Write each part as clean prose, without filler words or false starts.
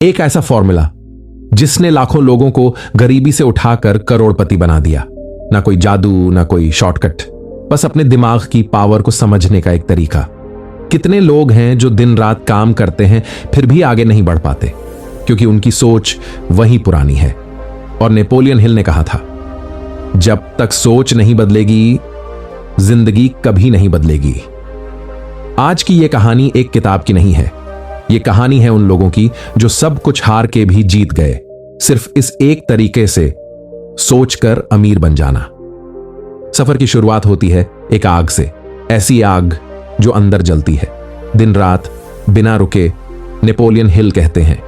एक ऐसा फॉर्मूला जिसने लाखों लोगों को गरीबी से उठाकर करोड़पति बना दिया। ना कोई जादू, ना कोई शॉर्टकट, बस अपने दिमाग की पावर को समझने का एक तरीका। कितने लोग हैं जो दिन रात काम करते हैं फिर भी आगे नहीं बढ़ पाते, क्योंकि उनकी सोच वही पुरानी है। और नेपोलियन हिल ने कहा था, जब तक सोच नहीं बदलेगी जिंदगी कभी नहीं बदलेगी। आज की यह कहानी एक किताब की नहीं है, यह कहानी है उन लोगों की जो सब कुछ हार के भी जीत गए, सिर्फ इस एक तरीके से सोचकर अमीर बन जाना। सफर की शुरुआत होती है एक आग से, ऐसी आग जो अंदर जलती है दिन रात बिना रुके। नेपोलियन हिल कहते हैं,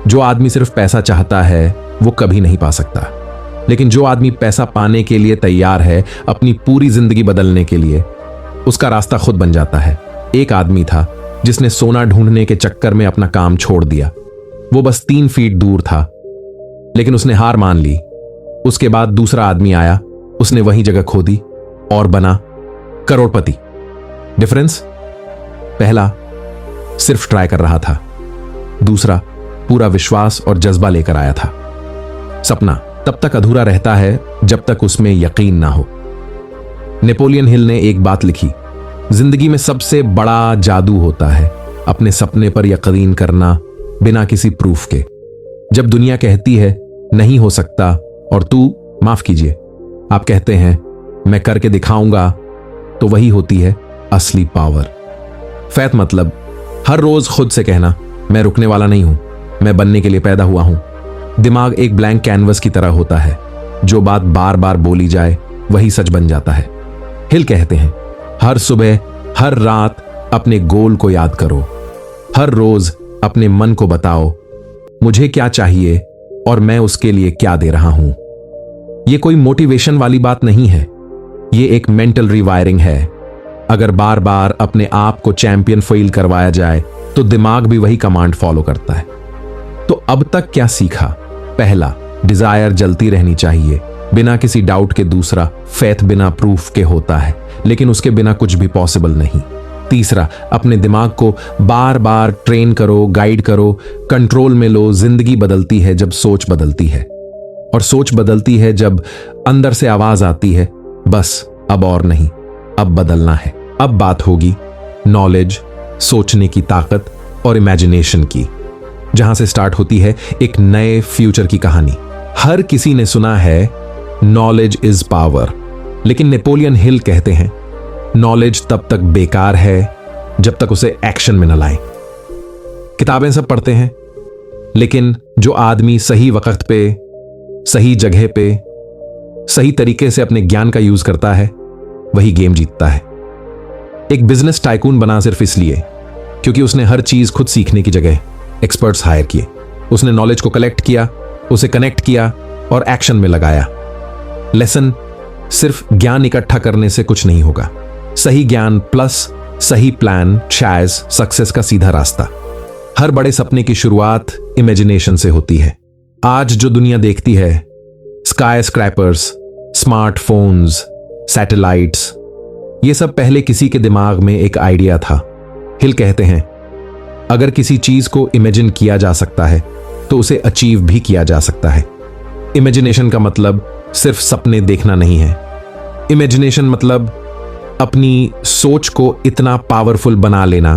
जो आदमी सिर्फ पैसा चाहता है वो कभी नहीं पा सकता, लेकिन जो आदमी पैसा पाने के लिए तैयार है अपनी पूरी जिंदगी बदलने के लिए, उसका रास्ता खुद बन जाता है। एक आदमी था जिसने सोना ढूंढने के चक्कर में अपना काम छोड़ दिया। वो बस 3 फीट दूर था, लेकिन उसने हार मान ली। उसके बाद दूसरा आदमी आया, उसने वही जगह खोदी और बना करोड़पति। डिफरेंस? पहला सिर्फ ट्राई कर रहा था, दूसरा पूरा विश्वास और जज्बा लेकर आया था। सपना तब तक अधूरा रहता है जब तक उसमें यकीन ना हो। नेपोलियन हिल ने एक बात लिखी, जिंदगी में सबसे बड़ा जादू होता है अपने सपने पर यकीन करना बिना किसी प्रूफ के। जब दुनिया कहती है नहीं हो सकता और तू, माफ कीजिए, आप कहते हैं मैं करके दिखाऊंगा, तो वही होती है असली पावर। फैथ मतलब हर रोज खुद से कहना, मैं रुकने वाला नहीं हूं, मैं बनने के लिए पैदा हुआ हूं। दिमाग एक ब्लैंक कैनवस की तरह होता है, जो बात बार बार बोली जाए वही सच बन जाता है। हिल कहते हैं, हर सुबह हर रात अपने गोल को याद करो, हर रोज अपने मन को बताओ मुझे क्या चाहिए और मैं उसके लिए क्या दे रहा हूं। यह कोई मोटिवेशन वाली बात नहीं है, यह एक मेंटल रिवायरिंग है। अगर बार बार अपने आप को चैंपियन फील करवाया जाए तो दिमाग भी वही कमांड फॉलो करता है। तो अब तक क्या सीखा? पहला, डिजायर जलती रहनी चाहिए बिना किसी डाउट के। दूसरा, फैथ बिना प्रूफ के होता है, लेकिन उसके बिना कुछ भी पॉसिबल नहीं। तीसरा, अपने दिमाग को बार बार ट्रेन करो, गाइड करो, कंट्रोल में लो। जिंदगी बदलती है जब सोच बदलती है, और सोच बदलती है जब अंदर से आवाज आती है, बस अब और नहीं, अब बदलना है। अब बात होगी नॉलेज, सोचने की ताकत और इमेजिनेशन की, जहां से स्टार्ट होती है एक नए फ्यूचर की कहानी। हर किसी ने सुना है नॉलेज इज पावर, लेकिन नेपोलियन हिल कहते हैं नॉलेज तब तक बेकार है जब तक उसे एक्शन में न लाए। किताबें सब पढ़ते हैं, लेकिन जो आदमी सही वक्त पे, सही जगह पे, सही तरीके से अपने ज्ञान का यूज करता है, वही गेम जीतता है। एक बिजनेस टाइकून बना सिर्फ इसलिए क्योंकि उसने हर चीज खुद सीखने की जगह एक्सपर्ट्स हायर किए। उसने नॉलेज को कलेक्ट किया, उसे कनेक्ट किया और एक्शन में लगाया। लेसन, सिर्फ ज्ञान इकट्ठा करने से कुछ नहीं होगा। सही ज्ञान प्लस सही प्लान शायद सक्सेस का सीधा रास्ता। हर बड़े सपने की शुरुआत इमेजिनेशन से होती है। आज जो दुनिया देखती है, स्काई स्क्रैपर्स, स्मार्टफोन्स, सैटेलाइट्स, ये सब पहले किसी के दिमाग में एक आइडिया था। हिल कहते हैं, अगर किसी चीज को इमेजिन किया जा सकता है तो उसे अचीव भी किया जा सकता है। इमेजिनेशन का मतलब सिर्फ सपने देखना नहीं है। इमेजिनेशन मतलब अपनी सोच को इतना पावरफुल बना लेना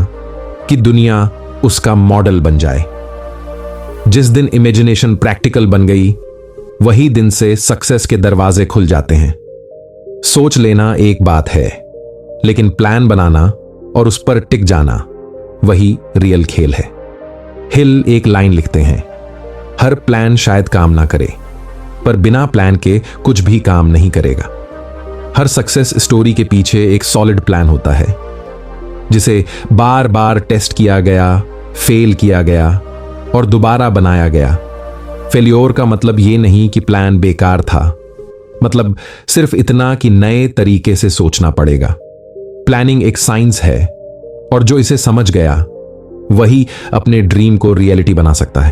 कि दुनिया उसका मॉडल बन जाए। जिस दिन इमेजिनेशन प्रैक्टिकल बन गई, वही दिन से सक्सेस के दरवाजे खुल जाते हैं। सोच लेना एक बात है, लेकिन प्लान बनाना और उस पर टिक जाना, वही रियल खेल है। हिल एक लाइन लिखते हैं, हर प्लान शायद काम ना करे, पर बिना प्लान के कुछ भी काम नहीं करेगा। हर सक्सेस स्टोरी के पीछे एक सॉलिड प्लान होता है, जिसे बार बार टेस्ट किया गया, फेल किया गया और दोबारा बनाया गया। फेल्योर का मतलब ये नहीं कि प्लान बेकार था, मतलब सिर्फ इतना कि नए तरीके से सोचना पड़ेगा। प्लानिंग एक साइंस है, और जो इसे समझ गया वही अपने ड्रीम को रियलिटी बना सकता है।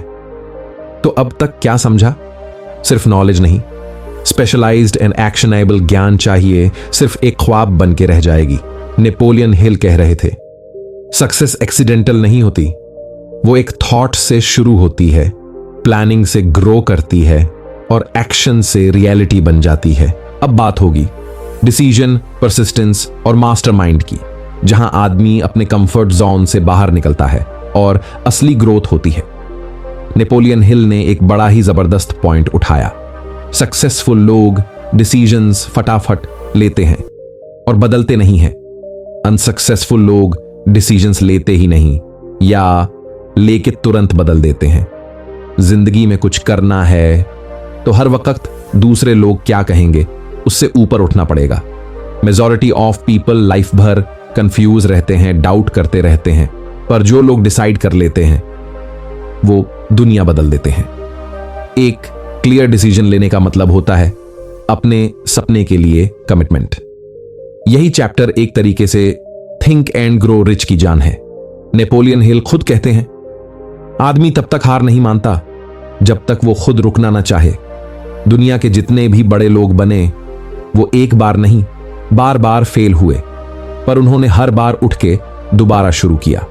तो अब तक क्या समझा? सिर्फ नॉलेज नहीं, स्पेशलाइज्ड एंड एक्शनेबल ज्ञान चाहिए, सिर्फ एक ख्वाब बन के रह जाएगी। नेपोलियन हिल कह रहे थे, सक्सेस एक्सीडेंटल नहीं होती, वो एक थॉट से शुरू होती है, प्लानिंग से ग्रो करती है और एक्शन से रियलिटी बन जाती है। अब बात होगी डिसीजन, परसिस्टेंस और मास्टरमाइंड की, जहां आदमी अपने कंफर्ट जोन से बाहर निकलता है और असली ग्रोथ होती है। नेपोलियन हिल ने एक बड़ा ही जबरदस्त पॉइंट उठाया। सक्सेसफुल लोग डिसीजंस फटाफट लेते हैं और बदलते नहीं हैं। अनसक्सेसफुल लोग डिसीजंस लेते ही नहीं या लेके तुरंत बदल देते हैं। जिंदगी में कुछ करना है तो हर वक्त दूसरे लोग क्या कहेंगे उससे ऊपर उठना पड़ेगा। मेजॉरिटी ऑफ पीपल लाइफ भर कंफ्यूज रहते हैं, डाउट करते रहते हैं, पर जो लोग डिसाइड कर लेते हैं वो दुनिया बदल देते हैं। एक क्लियर डिसीजन लेने का मतलब होता है अपने सपने के लिए कमिटमेंट। यही चैप्टर एक तरीके से थिंक एंड ग्रो रिच की जान है। नेपोलियन हिल खुद कहते हैं, आदमी तब तक हार नहीं मानता जब तक वो खुद रुकना ना चाहे। दुनिया के जितने भी बड़े लोग बने वो एक बार नहीं, बार बार फेल हुए, पर उन्होंने हर बार उठ के दोबारा शुरू किया।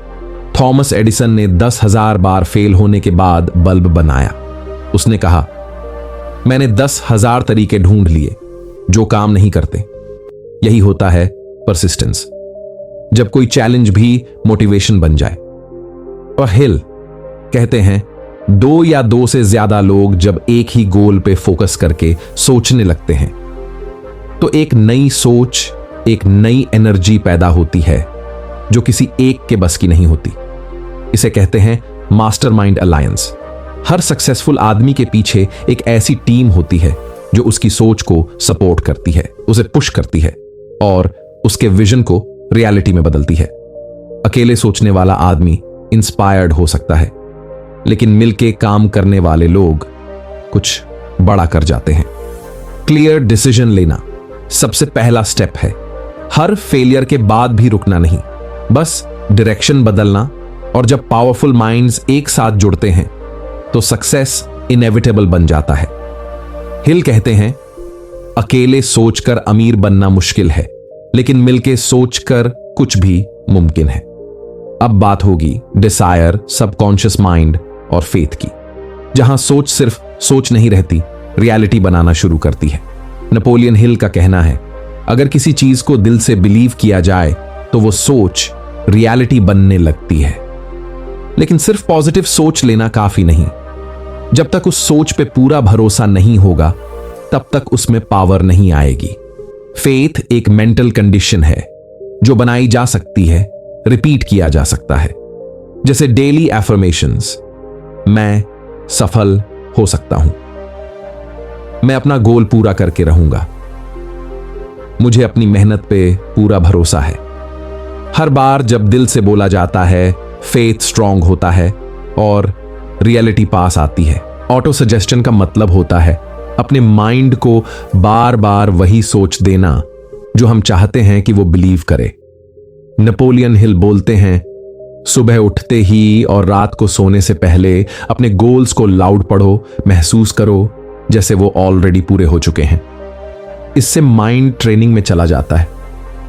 थॉमस एडिसन ने 10,000 बार फेल होने के बाद बल्ब बनाया। उसने कहा, मैंने 10,000 तरीके ढूंढ लिए जो काम नहीं करते। यही होता है परसिस्टेंस, जब कोई चैलेंज भी मोटिवेशन बन जाए। और हिल कहते हैं, 2 या 2 से ज्यादा लोग जब एक ही गोल पे फोकस करके सोचने लगते हैं तो एक नई सोच, एक नई एनर्जी पैदा होती है जो किसी एक के बस की नहीं होती। इसे कहते हैं मास्टरमाइंड अलायंस। हर सक्सेसफुल आदमी के पीछे एक ऐसी टीम होती है जो उसकी सोच को सपोर्ट करती है, उसे पुश करती है और उसके विजन को रियलिटी में बदलती है। अकेले सोचने वाला आदमी इंस्पायर्ड हो सकता है, लेकिन मिलके काम करने वाले लोग कुछ बड़ा कर जाते हैं। क्लियर डिसीजन लेना सबसे पहला स्टेप है। हर फेलियर के बाद भी रुकना नहीं, बस डायरेक्शन बदलना। और जब पावरफुल माइंड्स एक साथ जुड़ते हैं तो सक्सेस इनएविटेबल बन जाता है। हिल कहते हैं, अकेले सोचकर अमीर बनना मुश्किल है, लेकिन मिलके सोचकर कुछ भी मुमकिन है। अब बात होगी डिजायर, सबकॉन्शियस माइंड और फेथ की, जहां सोच सिर्फ सोच नहीं रहती, रियलिटी बनाना शुरू करती है। नेपोलियन हिल का कहना है, अगर किसी चीज को दिल से बिलीव किया जाए तो वो सोच रियलिटी बनने लगती है। लेकिन सिर्फ पॉजिटिव सोच लेना काफी नहीं। जब तक उस सोच पे पूरा भरोसा नहीं होगा तब तक उसमें पावर नहीं आएगी। फेथ एक मेंटल कंडीशन है जो बनाई जा सकती है, रिपीट किया जा सकता है। जैसे डेली एफर्मेशंस, मैं सफल हो सकता हूं, मैं अपना गोल पूरा करके रहूंगा, मुझे अपनी मेहनत पे पूरा भरोसा है। हर बार जब दिल से बोला जाता है, फेथ स्ट्रांग होता है और रियलिटी पास आती है। ऑटो सजेस्शन का मतलब होता है अपने माइंड को बार बार वही सोच देना जो हम चाहते हैं कि वो बिलीव करे। नेपोलियन हिल बोलते हैं, सुबह उठते ही और रात को सोने से पहले अपने गोल्स को लाउड पढ़ो, महसूस करो जैसे वो ऑलरेडी पूरे हो चुके हैं। इससे माइंड ट्रेनिंग में चला जाता है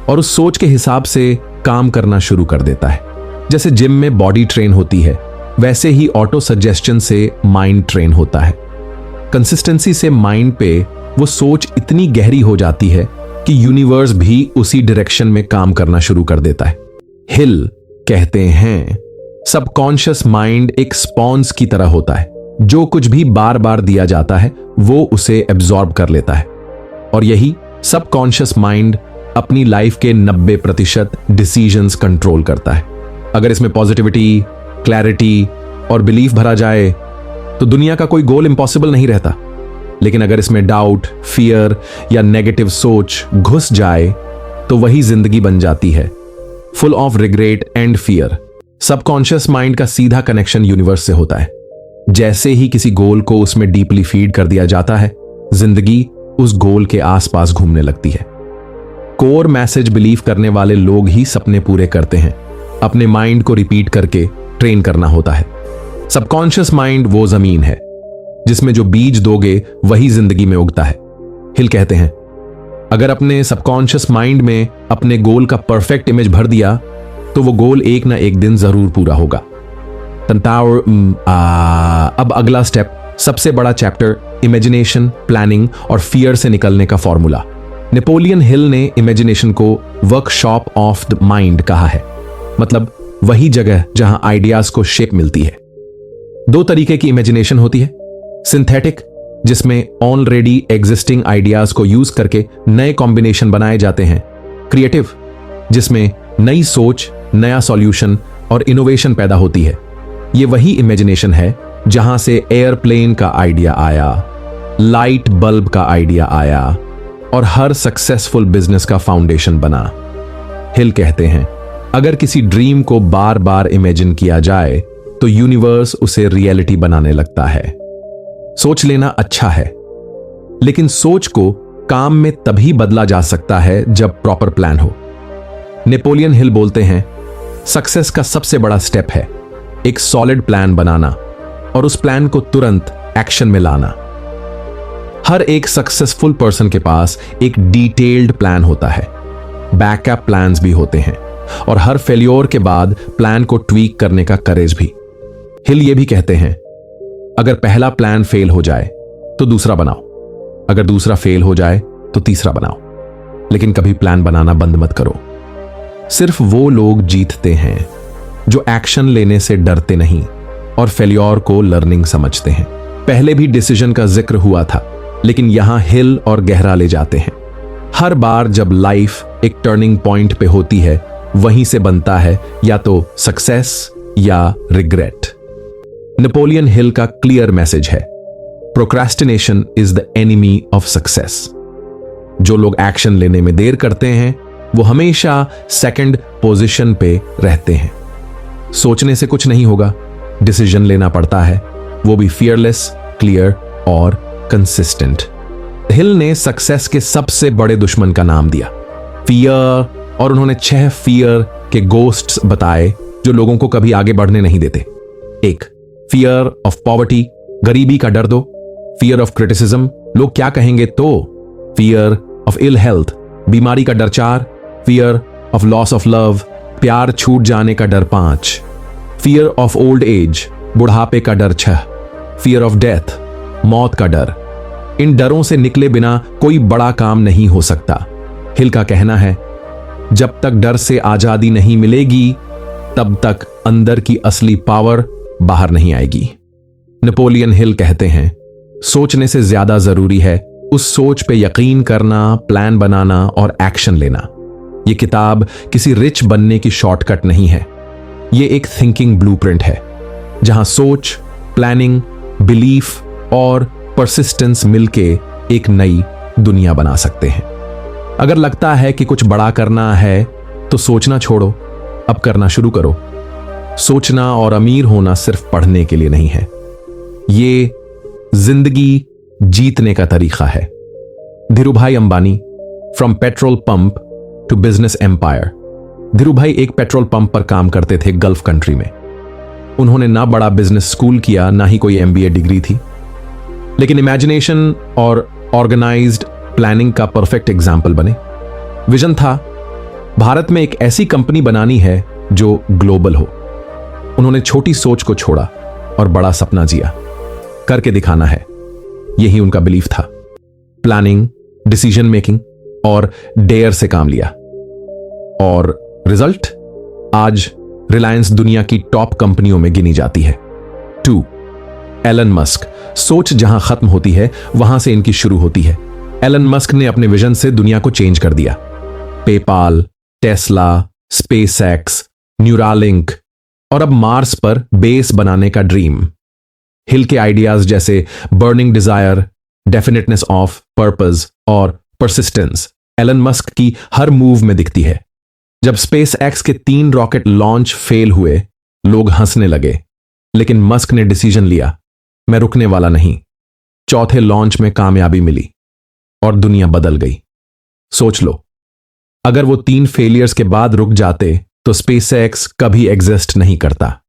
और उस सोच के हिसाब से काम करना शुरू कर देता है। जैसे जिम में बॉडी ट्रेन होती है, वैसे ही ऑटो सजेस्शन से माइंड ट्रेन होता है। कंसिस्टेंसी से माइंड पे वो सोच इतनी गहरी हो जाती है कि यूनिवर्स भी उसी डायरेक्शन में काम करना शुरू कर देता है। हिल कहते हैं, सबकॉन्शियस माइंड एक स्पॉन्ज की तरह होता है। जो कुछ भी बार बार दिया जाता है वो उसे एब्जॉर्ब कर लेता है और यही सबकॉन्शियस माइंड अपनी लाइफ के 90% डिसीजंस कंट्रोल करता है। अगर इसमें पॉजिटिविटी, क्लैरिटी और बिलीफ भरा जाए तो दुनिया का कोई गोल इंपॉसिबल नहीं रहता। लेकिन अगर इसमें डाउट, फियर या नेगेटिव सोच घुस जाए तो वही जिंदगी बन जाती है, full of regret and fear. Subconscious mind का सीधा कनेक्शन यूनिवर्स से होता है। जैसे ही किसी गोल को उसमें डीपली फीड कर दिया जाता है, जिंदगी उस गोल के आसपास घूमने लगती है। कोर मैसेज बिलीव करने वाले लोग ही सपने पूरे करते हैं। अपने माइंड को रिपीट करके ट्रेन करना होता है। सबकॉन्शियस माइंड वो जमीन है जिसमें जो बीज दोगे वही जिंदगी में उगता है। हिल कहते हैं, अगर अपने सबकॉन्शियस माइंड में अपने गोल का परफेक्ट इमेज भर दिया तो वो गोल एक ना एक दिन जरूर पूरा होगा। तंतावर अब अगला स्टेप, सबसे बड़ा चैप्टर, इमेजिनेशन, प्लानिंग और फियर से निकलने का फॉर्मूला। नेपोलियन हिल ने इमेजिनेशन को वर्कशॉप ऑफ द माइंड कहा है, मतलब वही जगह जहां आइडियाज को शेप मिलती है। दो तरीके की इमेजिनेशन होती है, सिंथेटिक, जिसमें ऑलरेडी एग्जिस्टिंग आइडियाज को यूज करके नए कॉम्बिनेशन बनाए जाते हैं, क्रिएटिव, जिसमें नई सोच, नया सॉल्यूशन और इनोवेशन पैदा होती है। यह वही इमेजिनेशन है जहां से एयरप्लेन का आइडिया आया, लाइट बल्ब का आइडिया आया और हर सक्सेसफुल बिजनेस का फाउंडेशन बना। हिल कहते हैं, अगर किसी ड्रीम को बार बार इमेजिन किया जाए तो यूनिवर्स उसे रियलिटी बनाने लगता है। सोच लेना अच्छा है, लेकिन सोच को काम में तभी बदला जा सकता है जब प्रॉपर प्लान हो। नेपोलियन हिल बोलते हैं, सक्सेस का सबसे बड़ा स्टेप है एक सॉलिड प्लान बनाना और उस प्लान को तुरंत एक्शन में लाना। हर एक सक्सेसफुल पर्सन के पास एक डिटेल्ड प्लान होता है, बैकअप प्लान्स भी होते हैं और हर फेल्योर के बाद प्लान को ट्वीक करने का करेज भी। हिल ये भी कहते हैं, अगर पहला प्लान फेल हो जाए तो दूसरा बनाओ, अगर दूसरा फेल हो जाए तो तीसरा बनाओ, लेकिन कभी प्लान बनाना बंद मत करो। सिर्फ वो लोग जीतते हैं जो एक्शन लेने से डरते नहीं और फेल्योर को लर्निंग समझते हैं। पहले भी डिसीजन का जिक्र हुआ था, लेकिन यहां हिल और गहरा ले जाते हैं। हर बार जब लाइफ एक टर्निंग पॉइंट पे होती है, वहीं से बनता है या तो सक्सेस या रिग्रेट। नेपोलियन हिल का क्लियर मैसेज है, procrastination is the enemy of success. जो लोग एक्शन लेने में देर करते हैं वो हमेशा सेकंड पोजीशन पे रहते हैं। सोचने से कुछ नहीं होगा, डिसीजन लेना पड़ता है, वो भी फियरलेस, क्लियर और कंसिस्टेंट। हिल ने सक्सेस के सबसे बड़े दुश्मन का नाम दिया, फियर, और उन्होंने 6 फियर के गोस्ट्स बताए जो लोगों को कभी आगे बढ़ने नहीं देते। 1, फियर ऑफ पॉवर्टी, गरीबी का डर दो। फियर ऑफ क्रिटिसिज्म, लोग क्या कहेंगे तो। फियर ऑफ इल हेल्थ, बीमारी का डर 4। Fear of loss of love, प्यार छूट जाने का डर 5। फियर ऑफ ओल्ड एज, बुढ़ापे का डर 6। फियर ऑफ डेथ, मौत का डर। इन डरों से निकले बिना कोई बड़ा काम नहीं हो सकता। हिल का कहना है, जब तक डर से आजादी नहीं मिलेगी तब तक अंदर की असली पावर बाहर नहीं आएगी। नेपोलियन हिल कहते हैं, सोचने से ज्यादा जरूरी है उस सोच पे यकीन करना, प्लान बनाना और एक्शन लेना। यह किताब किसी रिच बनने की शॉर्टकट नहीं है, यह एक थिंकिंग ब्लूप्रिंट है जहां सोच, प्लानिंग, बिलीफ और परसिस्टेंस मिलके एक नई दुनिया बना सकते हैं। अगर लगता है कि कुछ बड़ा करना है तो सोचना छोड़ो, अब करना शुरू करो। सोचना और अमीर होना सिर्फ पढ़ने के लिए नहीं है, ये जिंदगी जीतने का तरीका है। Dhirubhai Ambani, from petrol pump to business empire. Dhirubhai एक पेट्रोल पंप पर काम करते थे गल्फ कंट्री में। उन्होंने ना बड़ा बिजनेस स्कूल किया, ना ही कोई MBA डिग्री थी, लेकिन इमेजिनेशन और ऑर्गेनाइज्ड प्लानिंग का परफेक्ट एग्जाम्पल बने। विजन था, भारत में एक ऐसी कंपनी बनानी है जो ग्लोबल हो। उन्होंने छोटी सोच को छोड़ा और बड़ा सपना जिया, करके दिखाना है, यही उनका बिलीफ था। प्लानिंग, डिसीजन मेकिंग और डेयर से काम लिया, और रिजल्ट आज रिलायंस दुनिया की टॉप कंपनियों में गिनी जाती है। 2, एलन मस्क, सोच जहां खत्म होती है वहां से इनकी शुरू होती है। एलन मस्क ने अपने विजन से दुनिया को चेंज कर दिया। पेपाल, टेस्ला, स्पेसएक्स, न्यूरालिंक और अब मार्स पर बेस बनाने का ड्रीम। हिल के आइडियाज जैसे burning desire, definiteness of purpose और परसिस्टेंस एलन मस्क की हर मूव में दिखती है। जब स्पेसएक्स के 3 रॉकेट लॉन्च फेल हुए, लोग हंसने लगे, लेकिन मस्क ने डिसीजन लिया, मैं रुकने वाला नहीं। चौथे लॉन्च में कामयाबी मिली और दुनिया बदल गई। सोच लो, अगर वो 3 फेलियर्स के बाद रुक जाते तो स्पेसएक्स कभी एग्जिस्ट नहीं करता।